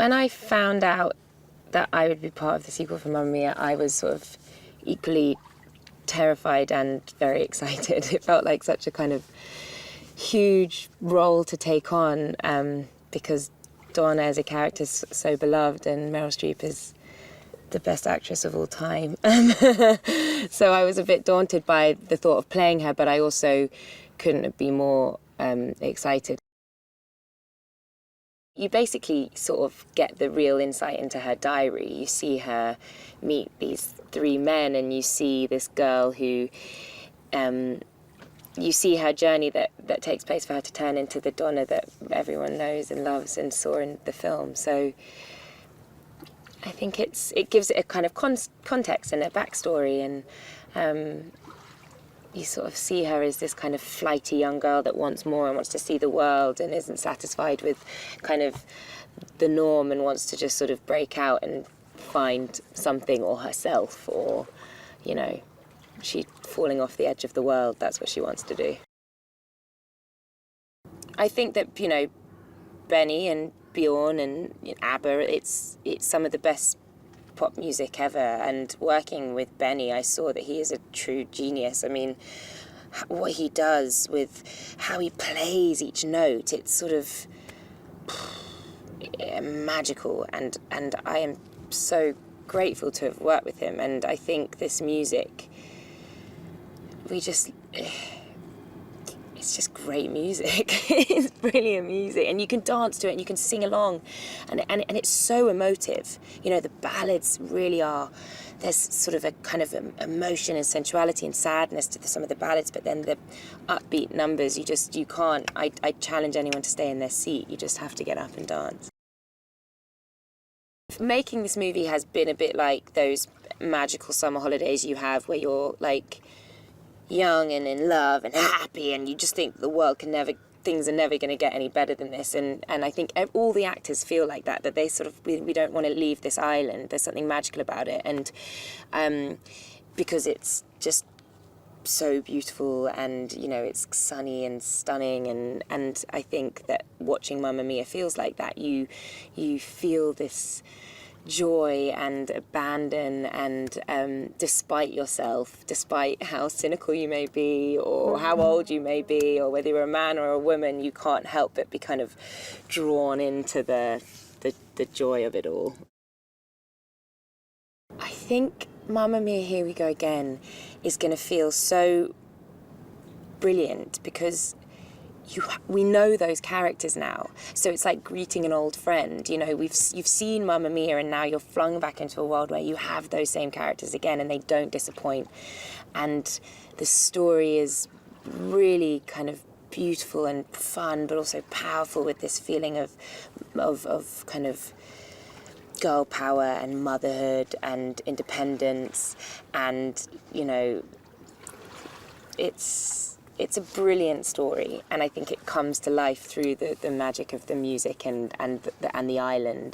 When I found out that I would be part of the sequel for Mamma Mia, I was sort of equally terrified and very excited. It felt like such a kind of huge role to take on, because Donna as a character is so beloved and Meryl Streep is the best actress of all time. So I was a bit daunted by the thought of playing her, but I also couldn't be more excited. You basically sort of get the real insight into her diary. You see her meet these three men, and you see this girl who, you see her journey that takes place for her to turn into the Donna that everyone knows and loves and saw in the film. So I think it gives it a kind of context and a backstory, and you sort of see her as this kind of flighty young girl that wants more and wants to see the world and isn't satisfied with kind of the norm and wants to just sort of break out and find something, or herself, or, you know, she's falling off the edge of the world. That's what she wants to do. I think that, you know, Benny and Bjorn and ABBA, it's some of the best pop music ever, and working with Benny, I saw that he is a true genius. I mean, what he does with how he plays each note, it's sort of magical, and I am so grateful to have worked with him. And I think this music, it's just great music. It's brilliant music, and you can dance to it and you can sing along, and it's so emotive. You know, the ballads really are, there's sort of a kind of emotion and sensuality and sadness to some of the ballads, but then the upbeat numbers, you can't, I challenge anyone to stay in their seat. You just have to get up and dance. Making this movie has been a bit like those magical summer holidays you have where you're like young and in love and happy, and you just think the world things are never going to get any better than this, and I think all the actors feel like that they sort of, we don't want to leave this island. There's something magical about it, and because it's just so beautiful, and you know, it's sunny and stunning, and I think that watching Mamma Mia feels like that. You feel this joy and abandon, and despite yourself, despite how cynical you may be, or how old you may be, or whether you're a man or a woman, you can't help but be kind of drawn into the joy of it all. I think Mamma Mia, Here We Go Again is going to feel so brilliant because we know those characters now, so it's like greeting an old friend. You know, you've seen Mamma Mia, and now you're flung back into a world where you have those same characters again, and they don't disappoint. And the story is really kind of beautiful and fun, but also powerful, with this feeling of kind of girl power and motherhood and independence, and you know, it's a brilliant story, and I think it comes to life through the magic of the music and the island.